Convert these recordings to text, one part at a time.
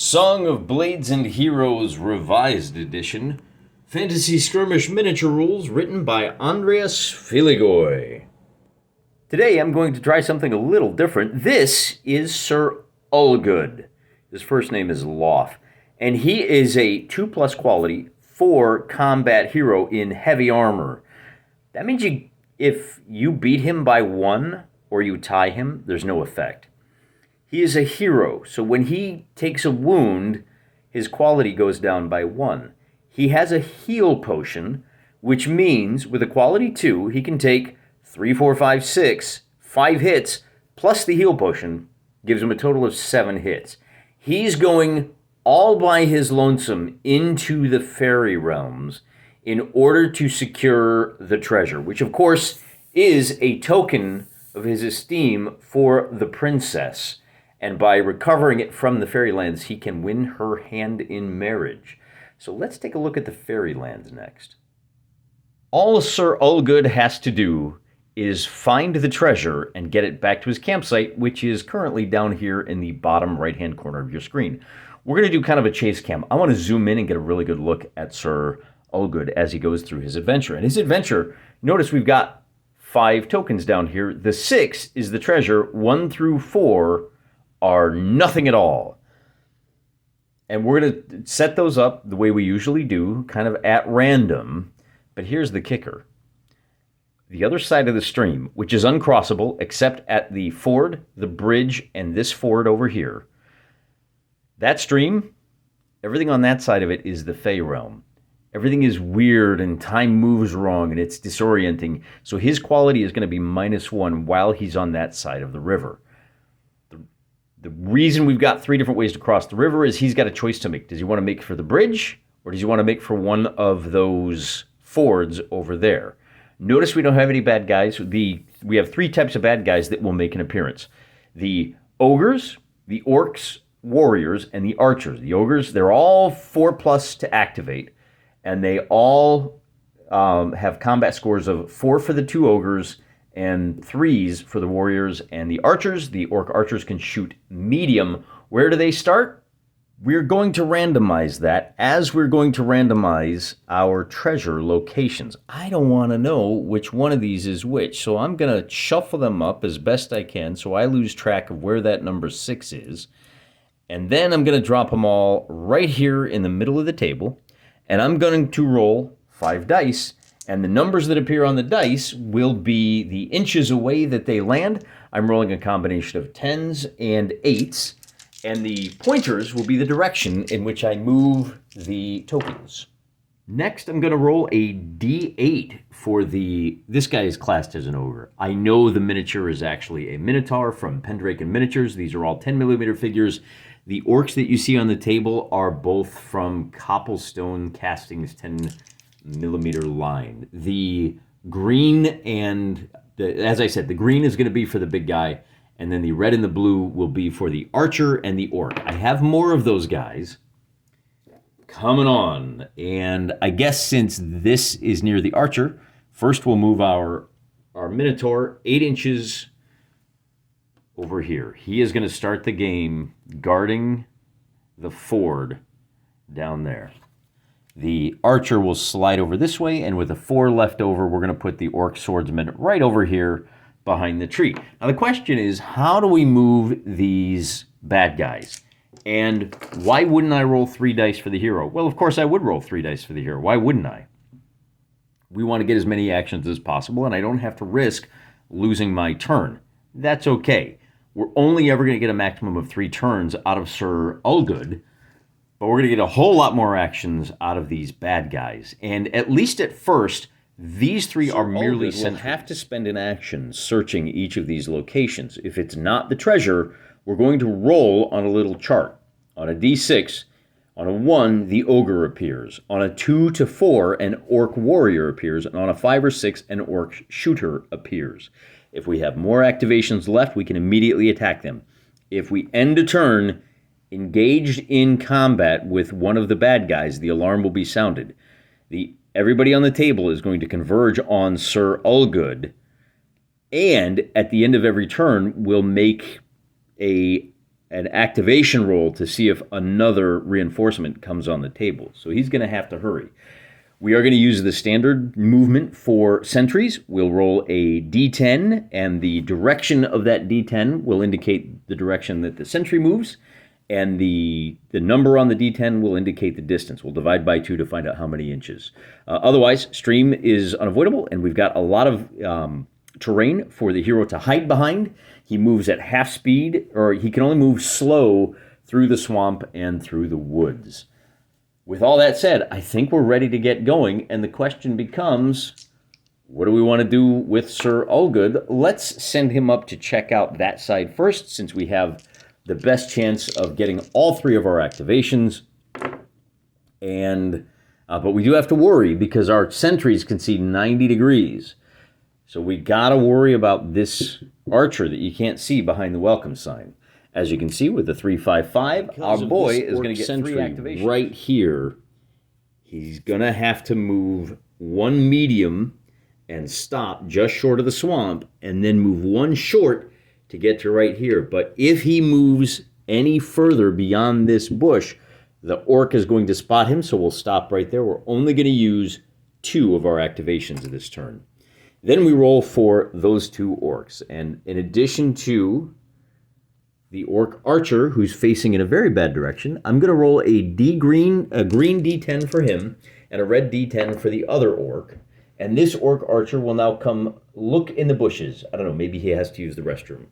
Song of Blades and Heroes Revised Edition. Fantasy Skirmish Miniature Rules written by Andreas Filigoy. Today I'm going to try something a little different. This is Sir Ulgood. His first name is Loth. And he is a 2+ quality 4 combat hero in heavy armor. That means if you beat him by 1 or you tie him, there's no effect. He is a hero, so when he takes a wound, his quality goes down by 1. He has a heal potion, which means with a quality 2, he can take 3, 4, 5, 6, 5 hits, plus the heal potion, gives him a total of 7 hits. He's going all by his lonesome into the fairy realms in order to secure the treasure, which of course is a token of his esteem for the princess. And by recovering it from the fairylands, he can win her hand in marriage. So let's take a look at the fairylands next. All Sir Ulgood has to do is find the treasure and get it back to his campsite, which is currently down here in the bottom right-hand corner of your screen. We're going to do kind of a chase cam. I want to zoom in and get a really good look at Sir Ulgood as he goes through his adventure. And his adventure, notice we've got 5 tokens down here. The 6 is the treasure. 1 through 4 are nothing at all. And we're going to set those up the way we usually do, kind of at random. But here's the kicker. The other side of the stream, which is uncrossable except at the ford, the bridge, and this ford over here, that stream, everything on that side of it is the Fey realm. Everything is weird and time moves wrong and it's disorienting. So his quality is going to be -1 while he's on that side of the river. The reason we've got 3 different ways to cross the river is he's got a choice to make. Does he want to make for the bridge, or does he want to make for one of those fords over there? Notice we don't have any bad guys. We have 3 types of bad guys that will make an appearance. The ogres, the orcs, warriors, and the archers. The ogres, they're all 4+ to activate, and they all have combat scores of 4 for the 2 ogres, and 3s for the warriors and the archers. The orc archers can shoot medium. Where do they start? We're going to randomize that as we're going to randomize our treasure locations. I don't want to know which one of these is which, so I'm going to shuffle them up as best I can so I lose track of where that number 6 is. And then I'm going to drop them all right here in the middle of the table, and I'm going to roll 5 dice. And the numbers that appear on the dice will be the inches away that they land. I'm rolling a combination of 10s and 8s. And the pointers will be the direction in which I move the tokens. Next, I'm going to roll a D8 for this guy is classed as an ogre. I know the miniature is actually a Minotaur from Pendraken Miniatures. These are all 10mm figures. The orcs that you see on the table are both from Copplestone Castings 10mm line. The green and, as I said, the green is going to be for the big guy, and then the red and the blue will be for the archer and the orc. I have more of those guys coming on, and I guess since this is near the archer, first we'll move our Minotaur 8 inches over here. He is going to start the game guarding the ford down there. The archer will slide over this way, and with a 4 left over, we're going to put the orc swordsman right over here behind the tree. Now the question is, how do we move these bad guys? And why wouldn't I roll 3 dice for the hero? Well, of course I would roll 3 dice for the hero. Why wouldn't I? We want to get as many actions as possible, and I don't have to risk losing my turn. That's okay. We're only ever going to get a maximum of 3 turns out of Sir Ulgood, but we're going to get a whole lot more actions out of these bad guys. And at least at first, these 3 are merely sentries. We'll have to spend an action searching each of these locations. If it's not the treasure, we're going to roll on a little chart. On a D6, on a 1, the ogre appears. On a 2 to 4, an orc warrior appears. And on a 5 or 6, an orc shooter appears. If we have more activations left, we can immediately attack them. If we end a turn engaged in combat with one of the bad guys, the alarm will be sounded. Everybody on the table is going to converge on Sir Ulgood, and at the end of every turn, we'll make a an activation roll to see if another reinforcement comes on the table. So he's going to have to hurry. We are going to use the standard movement for sentries. We'll roll a d10, and the direction of that d10 will indicate the direction that the sentry moves, and the number on the d10 will indicate the distance. We'll divide by 2 to find out how many inches. Otherwise, stream is unavoidable, and we've got a lot of terrain for the hero to hide behind. He moves at half speed, or he can only move slow through the swamp and through the woods. With all that said, I think we're ready to get going, and the question becomes, what do we want to do with Sir Allgood? Let's send him up to check out that side first, since we have the best chance of getting all 3 of our activations. But we do have to worry, because our sentries can see 90 degrees. So we got to worry about this archer that you can't see behind the welcome sign. As you can see with the 355, our boy is going to get 3 activations. Right here, he's going to have to move 1 medium and stop just short of the swamp, and then move 1 short to get to right here. But if he moves any further beyond this bush, the orc is going to spot him, so we'll stop right there. We're only going to use 2 of our activations this turn. Then we roll for those 2 orcs, and in addition to the orc archer, who's facing in a very bad direction, I'm going to roll a green d10 for him and a red d10 for the other orc. And this orc archer will now come look in the bushes. I don't know, maybe he has to use the restroom.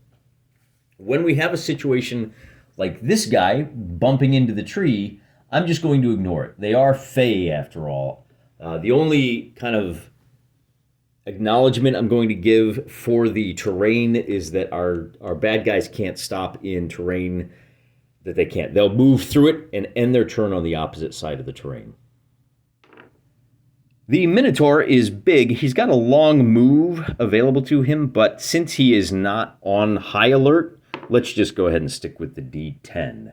When we have a situation like this guy bumping into the tree, I'm just going to ignore it. They are fey, after all. The only kind of acknowledgement I'm going to give for the terrain is that our bad guys can't stop in terrain that they can't. They'll move through it and end their turn on the opposite side of the terrain. The Minotaur is big. He's got a long move available to him, but since he is not on high alert, let's just go ahead and stick with the D10.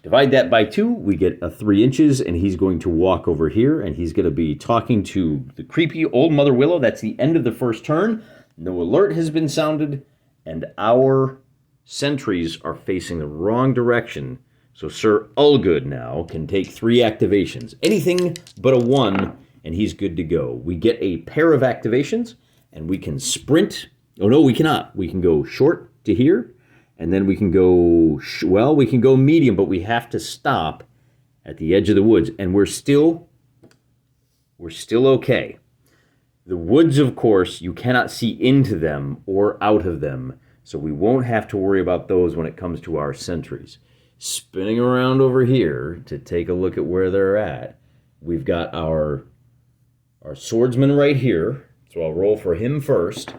Divide that by 2, we get a 3 inches, and he's going to walk over here, and he's going to be talking to the creepy old Mother Willow. That's the end of the first turn. No alert has been sounded, and our sentries are facing the wrong direction. So Sir Allgood now can take 3 activations. Anything but a 1, and he's good to go. We get a pair of activations, and we can sprint. Oh, no, we cannot. We can go short to here, and then we can go, we can go medium, but we have to stop at the edge of the woods, and we're still okay. The woods, of course, you cannot see into them or out of them, so we won't have to worry about those when it comes to our sentries. Spinning around over here to take a look at where they're at, we've got our swordsman right here, so I'll roll for him first.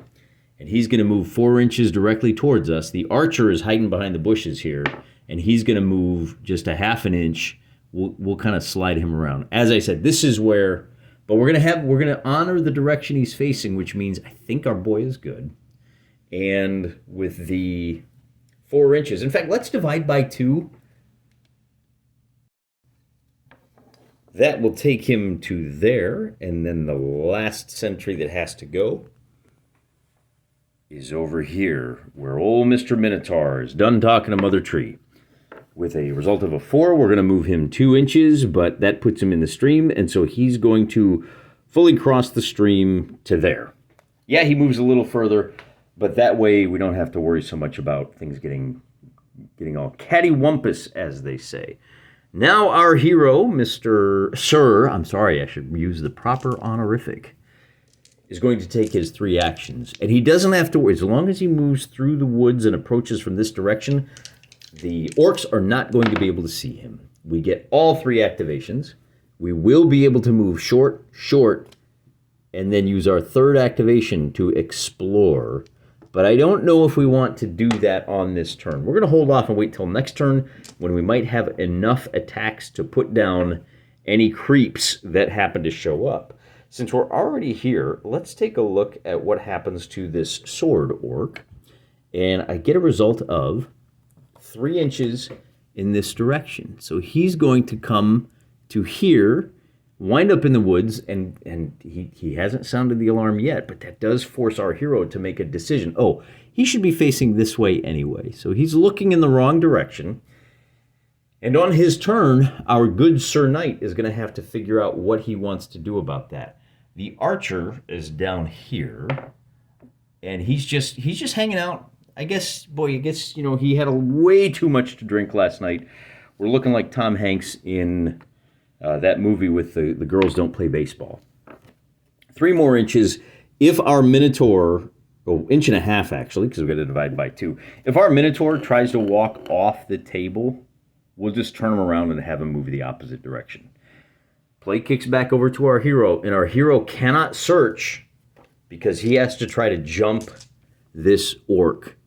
And he's going to move 4 inches directly towards us. The archer is hiding behind the bushes here, and he's going to move just a half an inch. We'll kind of slide him around. As I said, this is where, but we're going to honor the direction he's facing, which means I think our boy is good. And with the 4 inches, in fact, let's divide by 2. That will take him to there, and then the last sentry that has to go is over here, where old Mr. Minotaur is done talking to Mother Tree. With a result of a 4, we're going to move him 2 inches, but that puts him in the stream, and so he's going to fully cross the stream to there. Yeah, he moves a little further, but that way we don't have to worry so much about things getting all cattywampus, as they say. Now our hero, I should use the proper honorific, is going to take his 3 actions. And he doesn't have to worry. As long as he moves through the woods and approaches from this direction, the orcs are not going to be able to see him. We get all 3 activations. We will be able to move short, and then use our 3rd activation to explore. But I don't know if we want to do that on this turn. We're going to hold off and wait till next turn, when we might have enough attacks to put down any creeps that happen to show up. Since we're already here, let's take a look at what happens to this sword orc. And I get a result of 3 inches in this direction. So he's going to come to here wind up in the woods, and he hasn't sounded the alarm yet, but that does force our hero to make a decision. Oh, he should be facing this way anyway, so he's looking in the wrong direction. And on his turn, our good Sir Knight is going to have to figure out what he wants to do about that. The archer is down here, and he's just hanging out. I guess, he had way too much to drink last night. We're looking like Tom Hanks in that movie with the girls don't play baseball. 3 more inches. If our Minotaur, inch and a half actually, because we're going to divide by 2. If our Minotaur tries to walk off the table, we'll just turn him around and have him move the opposite direction. Play kicks back over to our hero, and our hero cannot search because he has to try to jump this orc.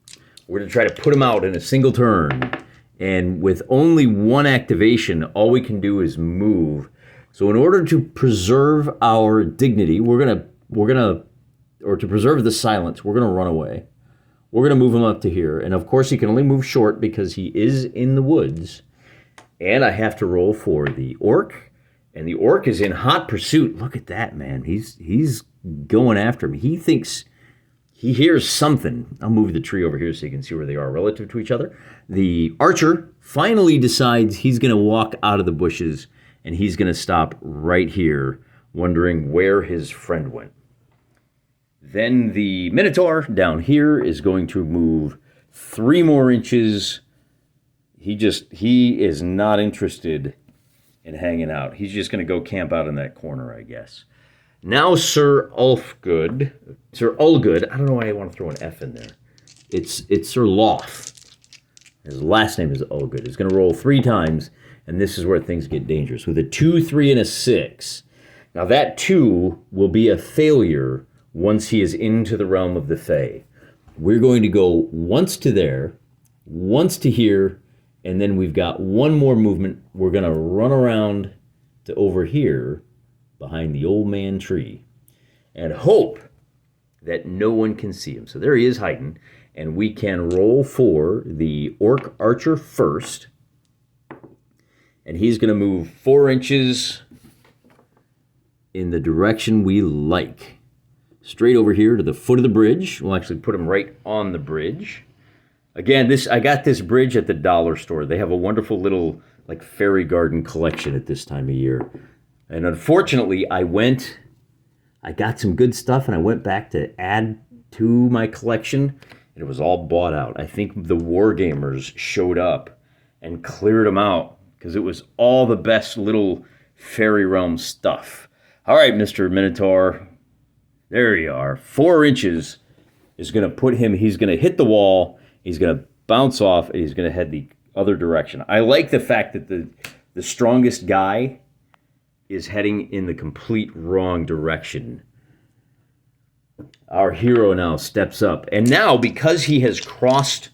We're going to try to put him out in a single turn. And with only 1 activation, all we can do is move. So in order to preserve our dignity, or to preserve the silence, we're going to run away. We're going to move him up to here. And of course, he can only move short because he is in the woods. And I have to roll for the orc. And the orc is in hot pursuit. Look at that, man. He's going after me. He thinks he hears something. I'll move the tree over here so you can see where they are relative to each other. The archer finally decides he's going to walk out of the bushes, and he's going to stop right here, wondering where his friend went. Then the Minotaur down here is going to move 3 more inches. He is not interested in hanging out. He's just going to go camp out in that corner, I guess. Now Sir Ulfgood, I don't know why I want to throw an F in there. It's Sir Loth. His last name is Ulgood. He's going to roll 3 times, and this is where things get dangerous. With a 2, 3, and a 6. Now that 2 will be a failure once he is into the realm of the Fae. We're going to go once to there, once to here, and then we've got 1 more movement. We're going to run around to over here, behind the old man tree, and hope that no one can see him. So there he is hiding, and we can roll for the orc archer first, and he's going to move 4 inches in the direction we like. Straight over here to the foot of the bridge. We'll actually put him right on the bridge. Again, I got this bridge at the dollar store. They have a wonderful little fairy garden collection at this time of year. And unfortunately, I got some good stuff, and I went back to add to my collection, and it was all bought out. I think the Wargamers showed up and cleared them out because it was all the best little fairy realm stuff. All right, Mr. Minotaur, there you are. 4 inches is going to put him, he's going to hit the wall, he's going to bounce off, and he's going to head the other direction. I like the fact that the strongest guy is heading in the complete wrong direction. Our hero now steps up. And now, because he has crossed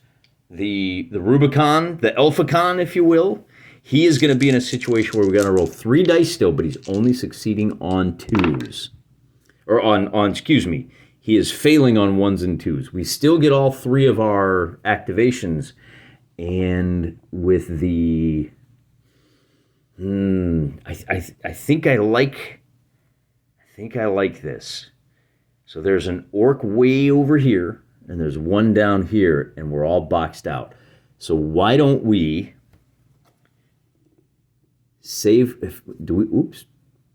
the Rubicon, the Elphicon, if you will, he is going to be in a situation where we're going to roll 3 dice still, but he's only succeeding on 2s. He is failing on 1s and 2s. We still get all 3 of our activations, and with the I think I like this. So there's an orc way over here, and there's 1 down here, and we're all boxed out. So why don't we save? Oops,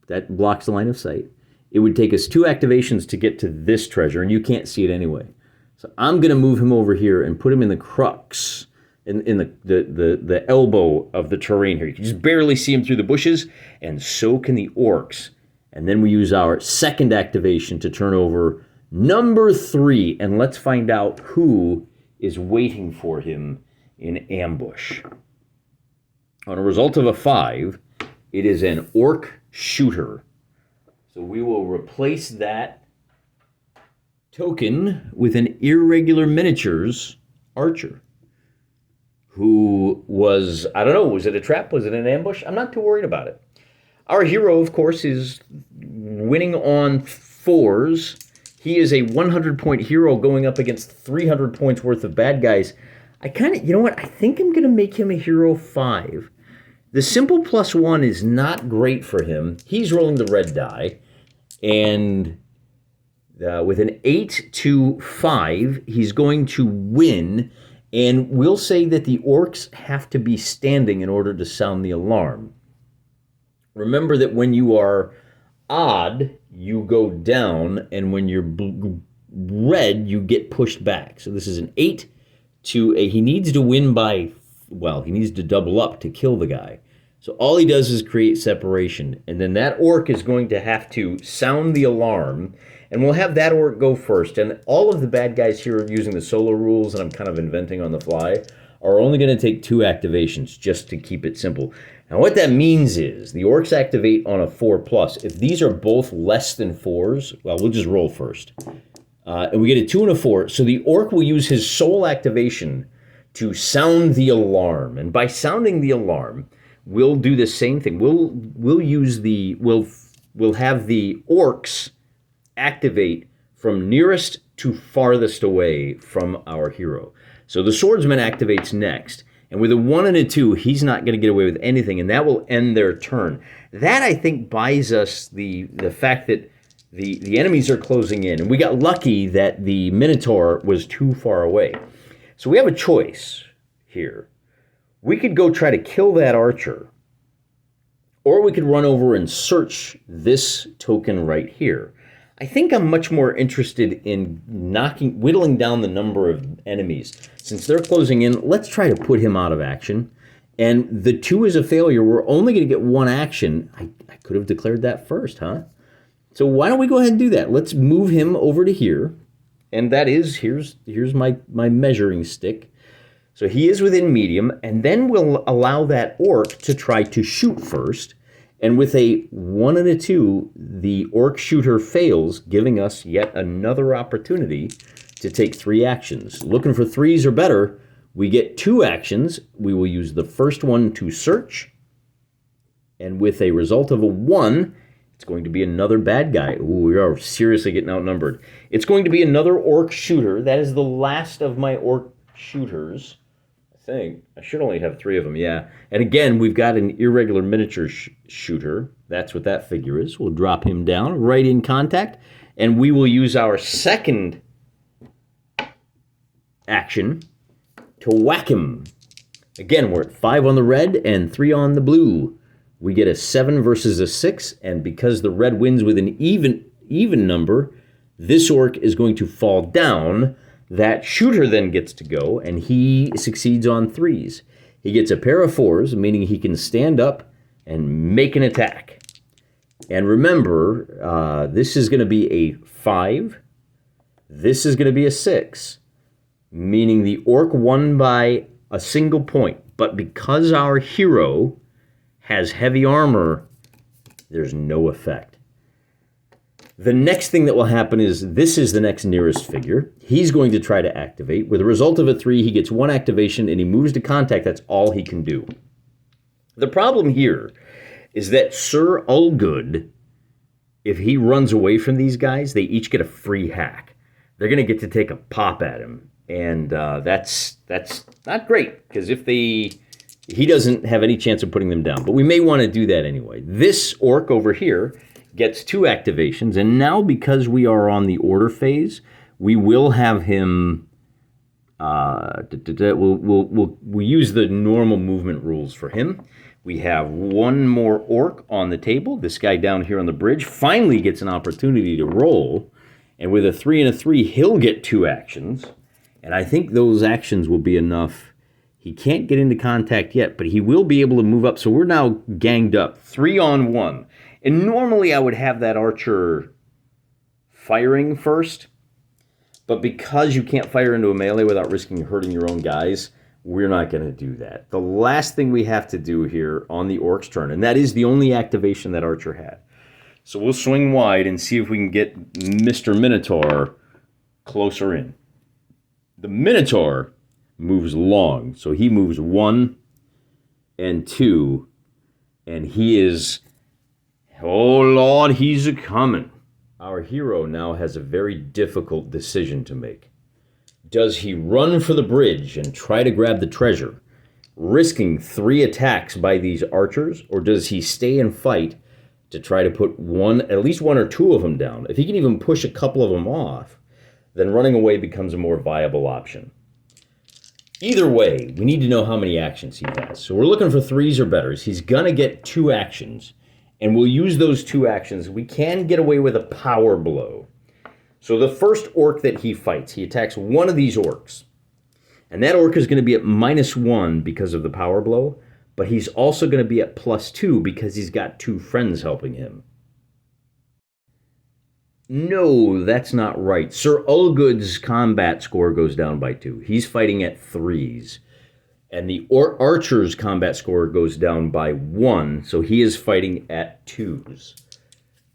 that blocks the line of sight. It would take us 2 activations to get to this treasure, and you can't see it anyway. So I'm going to move him over here and put him in the crux. In the elbow of the terrain here. You can just barely see him through the bushes, and so can the orcs. And then we use our second activation to turn over number 3, and let's find out who is waiting for him in ambush. On a result of a 5, it is an orc shooter. So we will replace that token with an irregular miniatures archer, who was, I don't know, was it a trap? Was it an ambush? I'm not too worried about it. Our hero, of course, is winning on 4s. He is a 100-point hero going up against 300 points worth of bad guys. I think I'm going to make him a hero 5. The simple +1 is not great for him. He's rolling the red die, and with an 8 to 5, he's going to win, and we'll say that the orcs have to be standing in order to sound the alarm. Remember that when you are odd, you go down, and when you're red, you get pushed back. So this is an 8 to a, he needs to win by, well, he needs to double up to kill the guy. So all he does is create separation, and then that orc is going to have to sound the alarm, and we'll have that orc go first. And all of the bad guys here using the solo rules that I'm kind of inventing on the fly are only going to take 2 activations just to keep it simple. Now what that means is the orcs activate on a 4+. If these are both less than 4s, well, we'll just roll first. And we get a 2 and a 4. So the orc will use his sole activation to sound the alarm. And by sounding the alarm, we'll do the same thing. We'll have the orcs activate from nearest to farthest away from our hero. So the swordsman activates next. And with a 1 and a 2, he's not going to get away with anything, and that will end their turn. That, I think, buys us the fact that the enemies are closing in. And we got lucky that the Minotaur was too far away. So we have a choice here. We could go try to kill that archer, or we could run over and search this token right here. I think I'm much more interested in whittling down the number of enemies. Since they're closing in, let's try to put him out of action. And the 2 is a failure. We're only going to get 1 action. I could have declared that first, huh? So why don't we go ahead and do that? Let's move him over to here. And that is, here's my measuring stick. So he is within medium, and then we'll allow that orc to try to shoot first. And with a 1 and a 2, the orc shooter fails, giving us yet another opportunity to take 3 actions. Looking for 3s or better, we get 2 actions. We will use the first one to search. And with a result of a 1, it's going to be another bad guy. Ooh, we are seriously getting outnumbered. It's going to be another orc shooter. That is the last of my orc shooters. Think I should only have 3 of them, yeah. And again, we've got an irregular miniature shooter. That's what that figure is. We'll drop him down right in contact, and we will use our second action to whack him. Again, we're at 5 on the red and 3 on the blue. We get a 7 versus a 6, and because the red wins with an even number, this orc is going to fall down. That shooter then gets to go, and he succeeds on 3s. He gets a pair of 4s, meaning he can stand up and make an attack. And remember, this is going to be a 5. This is going to be a 6, meaning the orc won by a single point. But because our hero has heavy armor, there's no effect. The next thing that will happen is this is the next nearest figure. He's going to try to activate. With a result of a 3, he gets 1 activation, and he moves to contact. That's all he can do. The problem here is that Sir Ulgood, if he runs away from these guys, they each get a free hack. They're going to get to take a pop at him, and that's not great, because if he doesn't have any chance of putting them down. But we may want to do that anyway. This orc over here gets 2 activations, and now because we are on the order phase, we will have him, we'll use the normal movement rules for him. We have 1 more orc on the table. This guy down here on the bridge finally gets an opportunity to roll, and with a 3 and a 3, he'll get 2 actions, and I think those actions will be enough. He can't get into contact yet, but he will be able to move up, so we're now ganged up, 3 on 1. And normally I would have that archer firing first, but because you can't fire into a melee without risking hurting your own guys, we're not going to do that. The last thing we have to do here on the orc's turn, and that is the only activation that archer had. So we'll swing wide and see if we can get Mr. Minotaur closer in. The Minotaur moves long, so he moves 1 and 2, and he is... Oh, Lord, he's a-coming. Our hero now has a very difficult decision to make. Does he run for the bridge and try to grab the treasure, risking 3 attacks by these archers, or does he stay and fight to try to put at least one or two of them down? If he can even push a couple of them off, then running away becomes a more viable option. Either way, we need to know how many actions he has. So we're looking for 3s or betters. He's going to get 2 actions, and we'll use those 2 actions. We can get away with a power blow. So the first orc that he fights, he attacks one of these orcs. And that orc is going to be at -1 because of the power blow, but he's also going to be at +2 because he's got 2 friends helping him. No, that's not right. Sir Ulgood's combat score goes down by 2. He's fighting at 3s. And the archer's combat score goes down by 1, so he is fighting at 2s.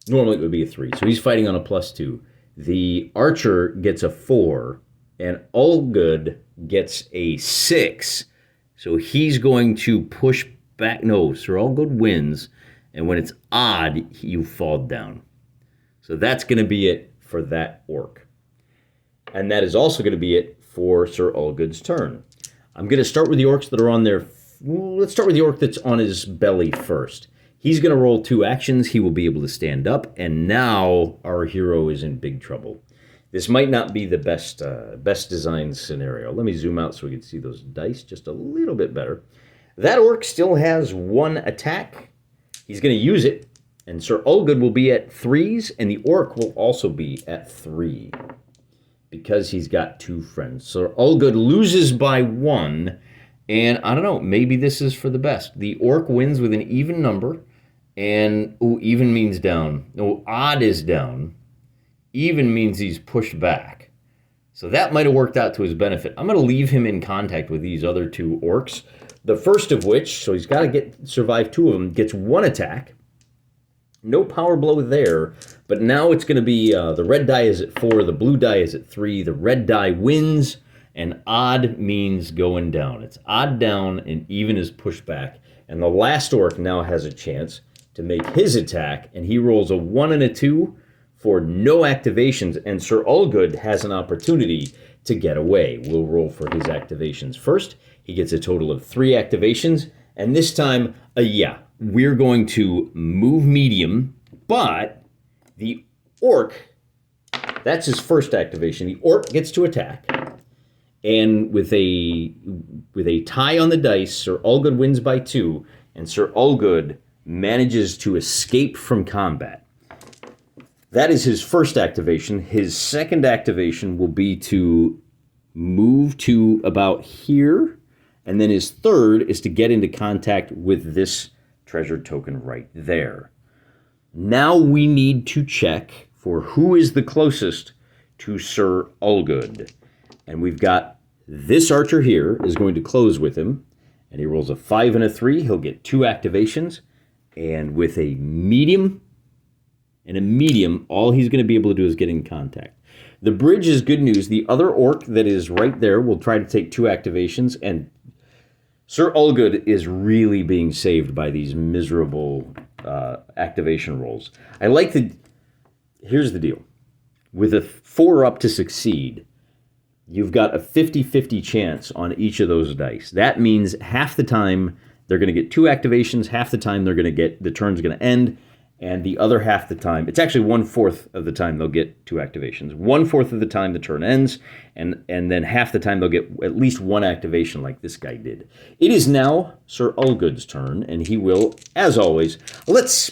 Normally it would be a 3, so he's fighting on a +2. The archer gets a 4, and Ulgood gets a 6. So he's going to push back. No, Sir Ulgood wins, and when it's odd, you fall down. So that's going to be it for that orc. And that is also going to be it for Sir Ulgood's turn. I'm going to start with the orcs that are on their... Let's start with the orc that's on his belly first. He's going to roll 2 actions. He will be able to stand up, and now our hero is in big trouble. This might not be the best designed scenario. Let me zoom out so we can see those dice just a little bit better. That orc still has 1 attack. He's going to use it. And Sir Ulgood will be at 3s, and the orc will also be at 3 because he's got 2 friends. Sir Ulgood loses by 1, and I don't know, maybe this is for the best. The orc wins with an even number, and even means down. No, odd is down. Even means he's pushed back. So that might have worked out to his benefit. I'm going to leave him in contact with these other 2 orcs. The first of which, so he's got to survive 2 of them, gets 1 attack. No power blow there, but now it's going to be the red die is at 4, the blue die is at 3, the red die wins, and odd means going down. It's odd down, and even is pushed back. And the last orc now has a chance to make his attack, and he rolls a 1 and a 2 for no activations, and Sir Ulgood has an opportunity to get away. We'll roll for his activations first. He gets a total of 3 activations, and this time, we're going to move medium, but the orc, that's his first activation. The orc gets to attack, and with a tie on the dice, Sir Ulgood wins by 2, and Sir Ulgood manages to escape from combat. That is his first activation. His second activation will be to move to about here, and then his third is to get into contact with this treasure token right there. Now we need to check for who is the closest to Sir Ulgood. And we've got this archer here is going to close with him, and he rolls a 5 and a 3. He'll get 2 activations, and with a medium, all he's going to be able to do is get in contact. The bridge is good news. The other orc that is right there will try to take 2 activations, and Sir Ulgood is really being saved by these miserable activation rolls. Here's the deal. With a 4 up to succeed, you've got a 50-50 chance on each of those dice. That means half the time they're going to get 2 activations, half the time the turn's going to end, and the other half the time, it's actually 1/4 of the time they'll get 2 activations. 1/4 of the time the turn ends, and then half the time they'll get at least 1 activation like this guy did. It is now Sir Ulgood's turn, and he will, as always,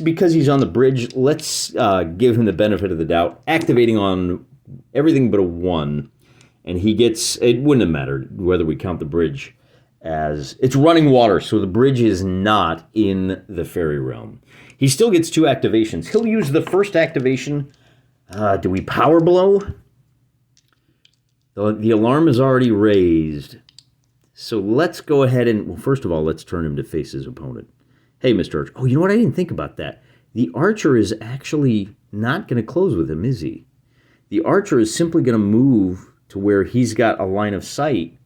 because he's on the bridge, let's give him the benefit of the doubt, activating on everything but a 1, and he gets, it wouldn't have mattered whether we count the bridge as, it's running water, so the bridge is not in the fairy realm. He still gets 2 activations. He'll use the first activation. Do we power blow? The alarm is already raised. So let's go ahead and, well, first of all, let's turn him to face his opponent. Hey, Mr. Archer. Oh, you know what? I didn't think about that. The archer is actually not going to close with him, is he? The archer is simply going to move to where he's got a line of sight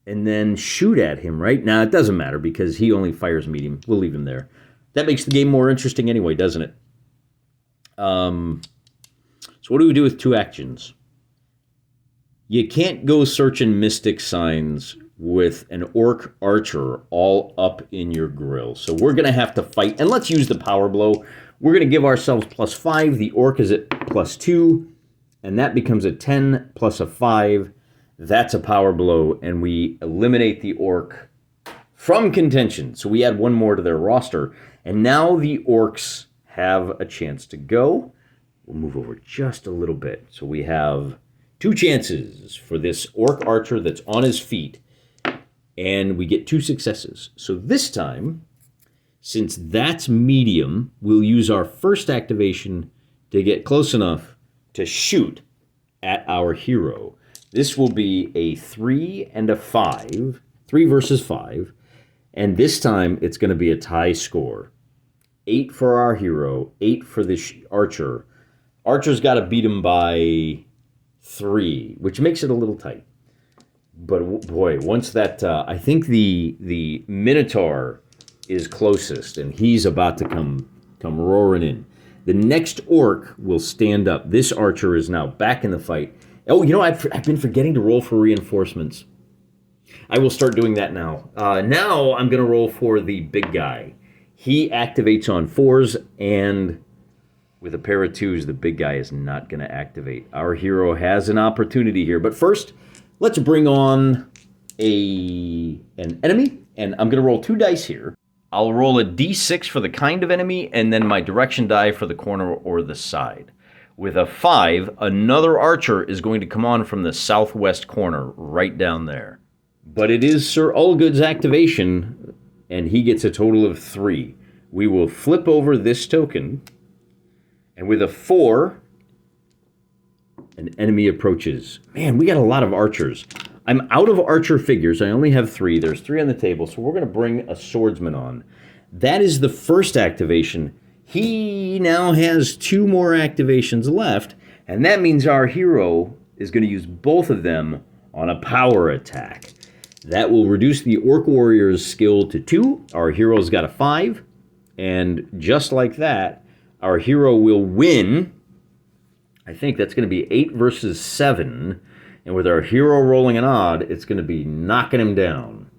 and then shoot at him, right? Now, it doesn't matter because he only fires medium. We'll leave him there. That makes the game more interesting anyway, doesn't it? So what do we do with 2 actions? You can't go searching mystic signs with an orc archer all up in your grill. So we're going to have to fight. And let's use the power blow. We're going to give ourselves +5. The orc is at +2. And that becomes a 10 plus a 5. That's a power blow. And we eliminate the orc from contention. So we add one more to their roster. And now the orcs have a chance to go. We'll move over just a little bit. So we have 2 chances for this orc archer that's on his feet. And we get 2 successes. So this time, since that's medium, we'll use our first activation to get close enough to shoot at our hero. This will be a 3 and a 5. 3 versus 5. And this time, it's going to be a tie score. 8 for our hero, 8 for the archer. Archer's got to beat him by 3, which makes it a little tight. But boy, once that, I think the Minotaur is closest, and he's about to come roaring in. The next orc will stand up. This archer is now back in the fight. Oh, you know, I've been forgetting to roll for reinforcements. I will start doing that now. Now I'm going to roll for the big guy. He activates on 4s, and with a pair of 2s, the big guy is not going to activate. Our hero has an opportunity here. But first, let's bring on an enemy, and I'm going to roll 2 dice here. I'll roll a d6 for the kind of enemy, and then my direction die for the corner or the side. With a 5, another archer is going to come on from the southwest corner, right down there. But it is Sir Ulgood's activation, and he gets a total of 3. We will flip over this token, and with a 4, an enemy approaches. Man, we got a lot of archers. I'm out of archer figures. I only have 3. There's 3 on the table, so we're going to bring a swordsman on. That is the first activation. He now has 2 more activations left, and that means our hero is going to use both of them on a power attack. That will reduce the Orc Warrior's skill to 2. Our hero's got a 5, and just like that, our hero will win. I think that's going to be 8 versus 7. And with our hero rolling an odd, it's going to be knocking him down.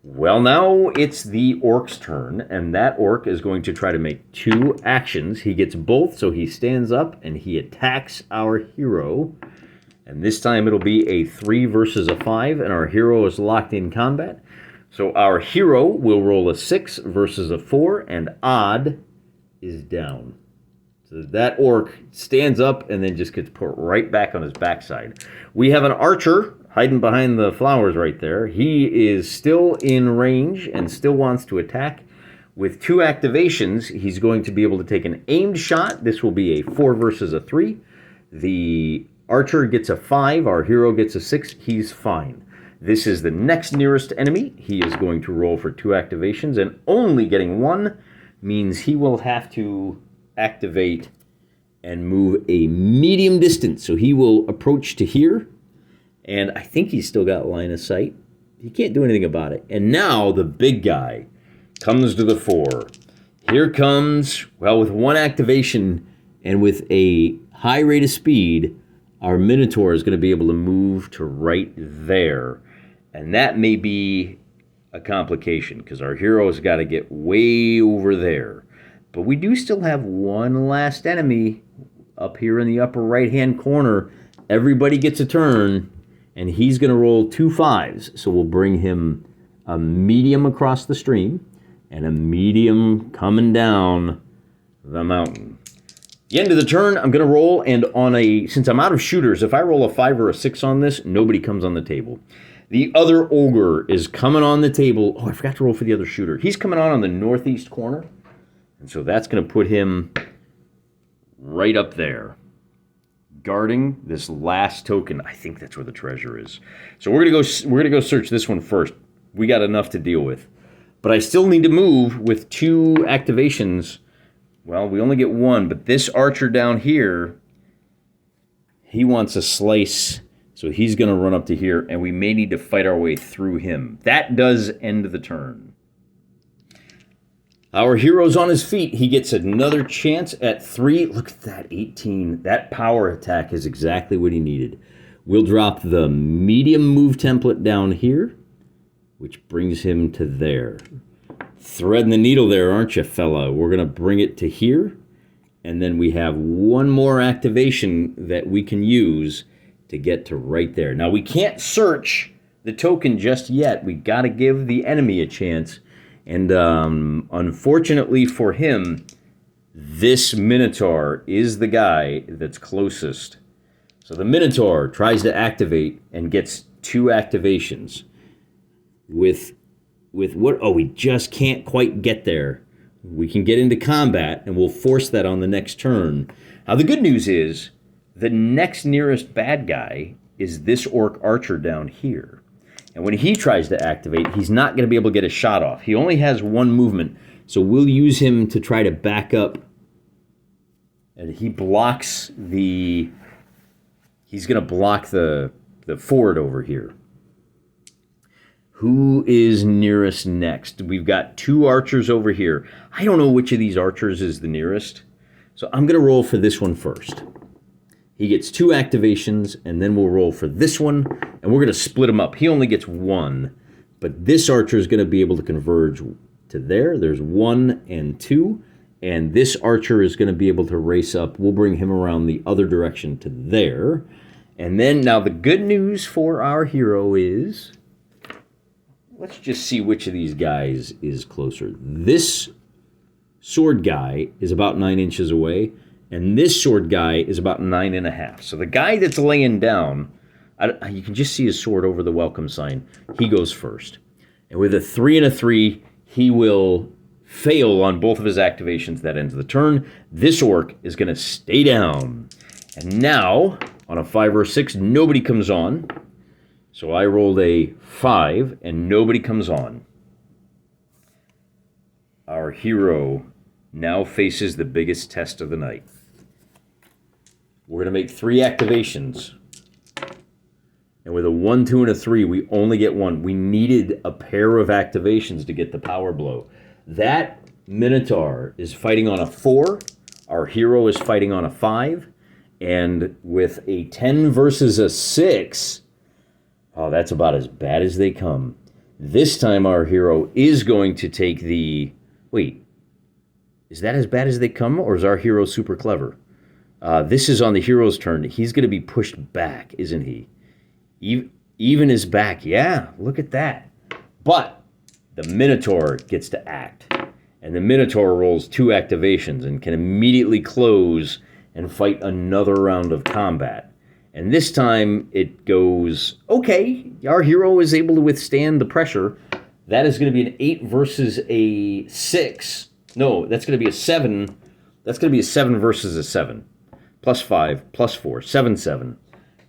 Well, now it's the orc's turn, and that orc is going to try to make 2 actions. He gets both, so he stands up and he attacks our hero. And this time it'll be a 3 versus a 5, and our hero is locked in combat. So our hero will roll a 6 versus a 4, and odd is down. So that orc stands up and then just gets put right back on his backside. We have an archer hiding behind the flowers right there. He is still in range and still wants to attack. With 2 activations, he's going to be able to take an aimed shot. This will be a 4 versus a 3. The archer gets a 5. Our hero gets a 6. He's fine. This is the next nearest enemy. He is going to roll for 2 activations, and only getting 1 means he will have to activate and move a medium distance. So he will approach to here, and I think he's still got line of sight. He can't do anything about it. And now the big guy comes to the fore. Here comes, well, with 1 activation and with a high rate of speed, our Minotaur is going to be able to move to right there. And that may be a complication because our hero's got to get way over there. But we do still have 1 last enemy up here in the upper right-hand corner. Everybody gets a turn, and he's going to roll 2 5s. So we'll bring him a medium across the stream and a medium coming down the mountain. The end of the turn, I'm going to roll, and since I'm out of shooters, if I roll a 5 or a 6 on this, nobody comes on the table. The other ogre is coming on the table. Oh, I forgot to roll for the other shooter. He's coming on the northeast corner. And so that's going to put him right up there, guarding this last token. I think that's where the treasure is. So we're going to go search this one first. We got enough to deal with. But I still need to move with 2 activations. Well, we only get 1, but this archer down here, he wants a slice. So he's going to run up to here, and we may need to fight our way through him. That does end the turn. Our hero's on his feet. He gets another chance at 3. Look at that, 18. That power attack is exactly what he needed. We'll drop the medium move template down here. which brings him to there. Threading the needle there, aren't you, fella? We're going to bring it to here, and then we have one more activation that we can use to get to right there. Now, we can't search the token just yet. We got to give the enemy a chance, and unfortunately for him, this Minotaur is the guy that's closest. So the Minotaur tries to activate and gets 2 activations. With what? Oh, we just can't quite get there. We can get into combat, and we'll force that on the next turn. Now, the good news is the next nearest bad guy is this Orc Archer down here. And when he tries to activate, he's not going to be able to get a shot off. He only has 1 movement, so we'll use him to try to back up. And he blocks the... He's going to block the ford over here. Who is nearest next? We've got 2 archers over here. I don't know which of these archers is the nearest. So I'm going to roll for this one first. He gets 2 activations, and then we'll roll for this one, and we're going to split him up. He only gets 1, but this archer is going to be able to converge to there. There's 1 and 2, and this archer is going to be able to race up. We'll bring him around the other direction to there. And then, now the good news for our hero is... Let's just see which of these guys is closer. This sword guy is about 9 inches away, and this sword guy is about 9.5. So the guy that's laying down, you can just see his sword over the welcome sign. He goes first. And with a 3 and a 3, he will fail on both of his activations. That ends the turn. This orc is going to stay down. And now, on a 5 or 6, nobody comes on. So I rolled a 5, and nobody comes on. Our hero now faces the biggest test of the night. We're going to make 3 activations. And with a 1, 2, and a 3, we only get 1. We needed a pair of activations to get the power blow. That Minotaur is fighting on a 4. Our hero is fighting on a 5. And with a 10 versus a 6... Oh, that's about as bad as they come. This time our hero is going to take the... Wait, is that as bad as they come, or is our hero super clever? This is on the hero's turn. He's going to be pushed back, isn't he? Even his back. Yeah, look at that. But the Minotaur gets to act. And the Minotaur rolls 2 activations and can immediately close and fight another round of combat. And this time it goes, okay, our hero is able to withstand the pressure. That is going to be an 8 versus a 6. No, that's going to be a 7. That's going to be a 7 versus a 7. Plus 5, plus 4, 7, 7.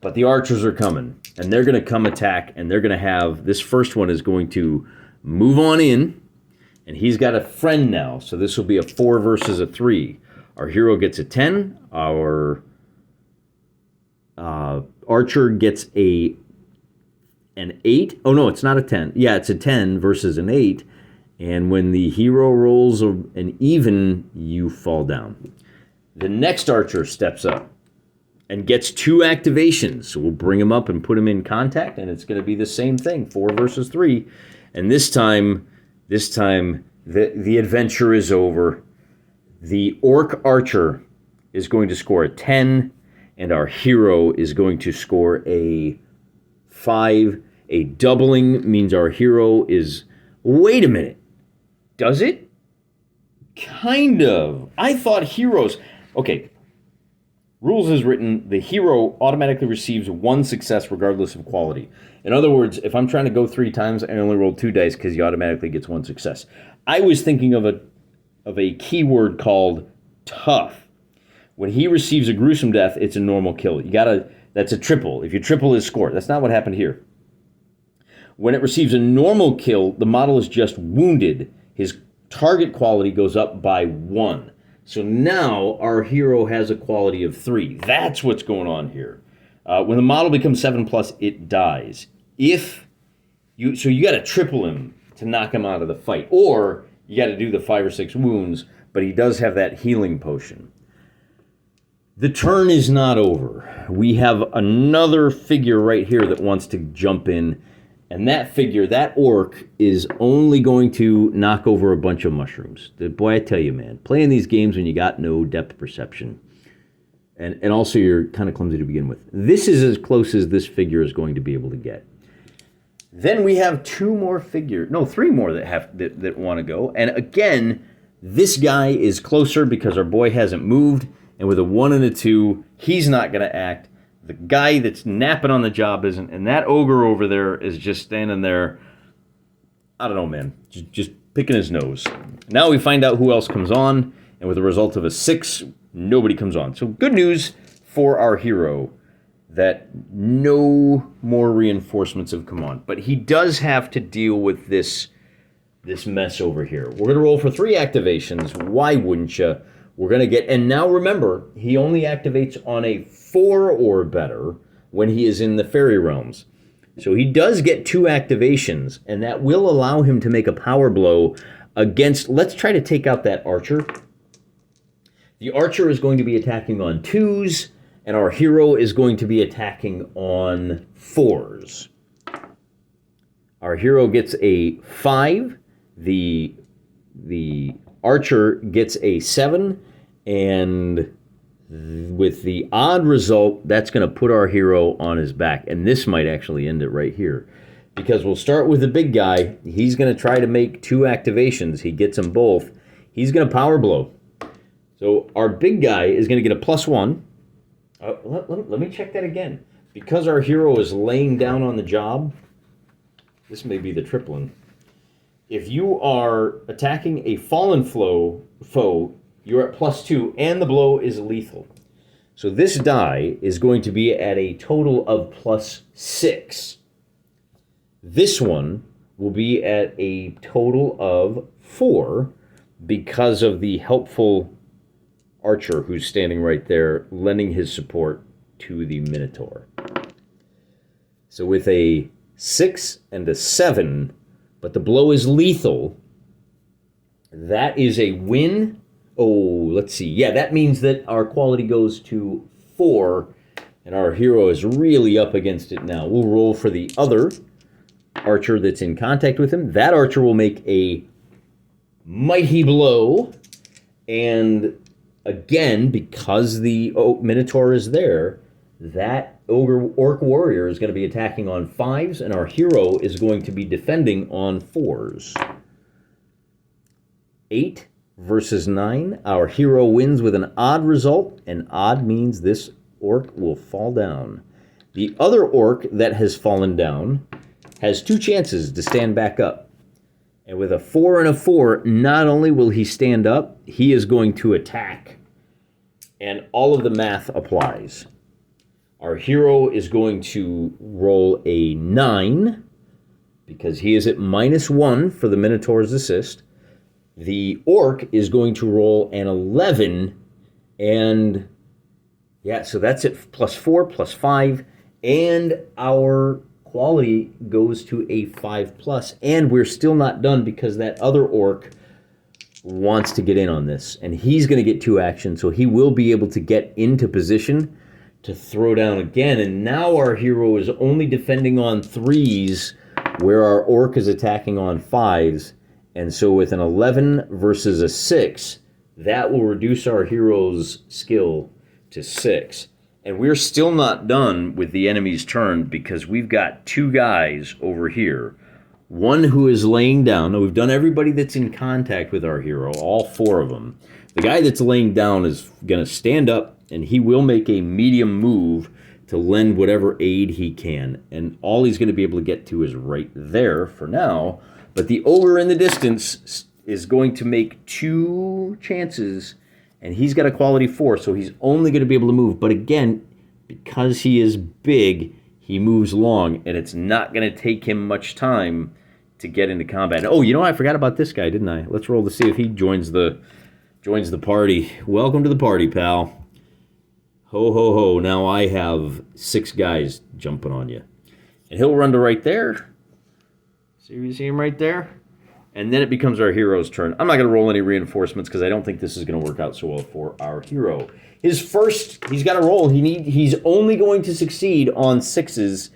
But the archers are coming, and they're going to come attack, and they're going to have, this first one is going to move on in, and he's got a friend now, so this will be a 4 versus a 3. Our hero gets a 10. Our... archer gets an 8. Oh, no, it's not a 10. Yeah, it's a 10 versus an 8. And when the hero rolls an even, you fall down. The next archer steps up and gets 2 activations. So we'll bring him up and put him in contact, and it's going to be the same thing, 4 versus 3. And this time the adventure is over. The orc archer is going to score a 10, and our hero is going to score a 5. A doubling means our hero is... Wait a minute. Does it? Kind of. I thought heroes... Okay. Rules is written, the hero automatically receives 1 success regardless of quality. In other words, if I'm trying to go 3 times, I only roll 2 dice because he automatically gets 1 success. I was thinking of a keyword called tough. When he receives a gruesome death, it's a normal kill. That's a triple. If you triple his score, that's not what happened here. When it receives a normal kill, the model is just wounded. His target quality goes up by 1. So now our hero has a quality of 3. That's what's going on here. When the model becomes 7+, it dies. So you got to triple him to knock him out of the fight, or you got to do the 5 or 6 wounds. But he does have that healing potion. The turn is not over. We have another figure right here that wants to jump in, And that figure, that orc, is only going to knock over a bunch of mushrooms. Boy, I tell you, man, playing these games when you got no depth perception, and also you're kind of clumsy to begin with. This is as close as this figure is going to be able to get. Then we have three more that want to go. And again, this guy is closer because our boy hasn't moved. And with a 1 and a 2, he's not going to act. The guy that's napping on the job isn't, and that ogre over there is just standing there, I don't know, man, just picking his nose. Now we find out who else comes on, and with a result of a 6, nobody comes on. So good news for our hero that no more reinforcements have come on. But he does have to deal with this mess over here. We're going to roll for 3 activations. Why wouldn't you? We're going to get, and now remember, he only activates on a 4 or better when he is in the fairy realms. So he does get 2 activations, and that will allow him to make a power blow against, let's try to take out that archer. The archer is going to be attacking on 2s, and our hero is going to be attacking on 4s. Our hero gets a 5, the archer gets a 7, and with the odd result, that's going to put our hero on his back. And this might actually end it right here. Because we'll start with the big guy. He's going to try to make 2 activations. He gets them both. He's going to power blow. So our big guy is going to get a +1. Let me check that again. Because our hero is laying down on the job, this may be the triplin. If you are attacking a fallen foe, you're at +2, and the blow is lethal. So this die is going to be at a total of +6. This one will be at a total of 4 because of the helpful archer who's standing right there, lending his support to the Minotaur. So with a 6 and a 7, but the blow is lethal, that is a win. Oh, let's see. Yeah, that means that our quality goes to 4, and our hero is really up against it now. We'll roll for the other archer that's in contact with him. That archer will make a mighty blow, and again, because the Minotaur is there, that orc warrior is going to be attacking on 5s, and our hero is going to be defending on 4s. 8 versus 9. Our hero wins with an odd result, and odd means this orc will fall down. The other orc that has fallen down has 2 chances to stand back up. And with a 4 and a 4, not only will he stand up, he is going to attack. And all of the math applies. Our hero is going to roll a 9, because he is at -1 for the Minotaur's assist. The orc is going to roll an 11, and yeah, so that's at +4, +5, and our quality goes to a 5+, and we're still not done because that other orc wants to get in on this, and he's going to get 2 actions, so he will be able to get into position to throw down again, and now our hero is only defending on 3s where our orc is attacking on 5s. And so with an 11 versus a 6, that will reduce our hero's skill to 6. And we're still not done with the enemy's turn because we've got 2 guys over here. One who is laying down. Now, we've done everybody that's in contact with our hero, all 4 of them. The guy that's laying down is going to stand up, and he will make a medium move to lend whatever aid he can. And all he's going to be able to get to is right there for now. But the ogre in the distance is going to make 2 chances, and he's got a quality 4, so he's only going to be able to move. But again, because he is big, he moves long, and it's not going to take him much time to get into combat. Oh, you know, I forgot about this guy, didn't I? Let's roll to see if he joins the party. Welcome to the party, pal. Ho, ho, ho. Now I have 6 guys jumping on you. And he'll run to right there. You see him right there? And then it becomes our hero's turn. I'm not going to roll any reinforcements because I don't think this is going to work out so well for our hero. His first, he's got to roll. He's only going to succeed on 6s.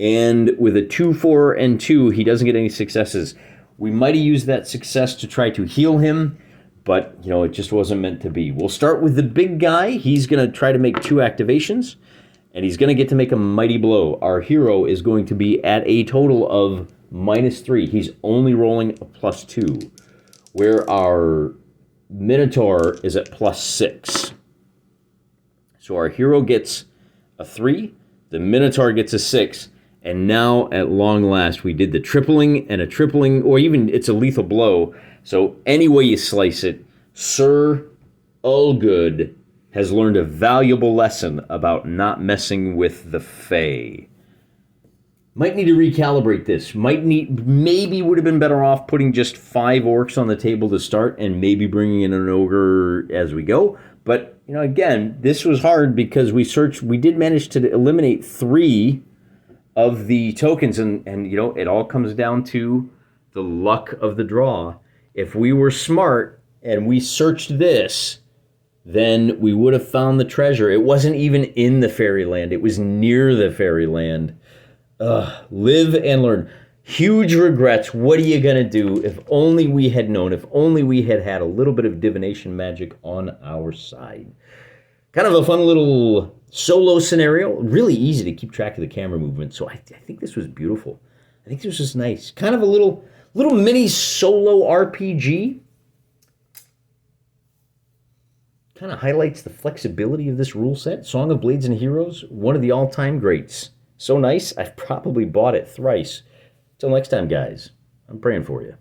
And with a 2, 4, and 2, he doesn't get any successes. We might have used that success to try to heal him, but, you know, it just wasn't meant to be. We'll start with the big guy. He's going to try to make 2 activations, and he's going to get to make a mighty blow. Our hero is going to be at a total of -3. He's only rolling a +2, where our Minotaur is at +6. So our hero gets a 3, the Minotaur gets a 6, and now at long last we did the tripling and a tripling, or even it's a lethal blow. So any way you slice it, Sir Ulgood has learned a valuable lesson about not messing with the Fae. Might need to recalibrate this. Maybe would have been better off putting just 5 orcs on the table to start and maybe bringing in an ogre as we go. But, you know, again, this was hard because we did manage to eliminate 3 of the tokens, and you know, it all comes down to the luck of the draw. If we were smart and we searched this, then we would have found the treasure. It wasn't even in the fairyland. It was near the fairyland. Live and learn. Huge regrets. What are you going to do? If only we had known. If only we had had a little bit of divination magic on our side. Kind of a fun little solo scenario. Really easy to keep track of the camera movement. So I think this was beautiful. I think this was nice. Kind of a little mini solo RPG. Kind of highlights the flexibility of this rule set. Song of Blades and Heroes, one of the all-time greats. So nice, I've probably bought it thrice. Till next time, guys, I'm praying for you.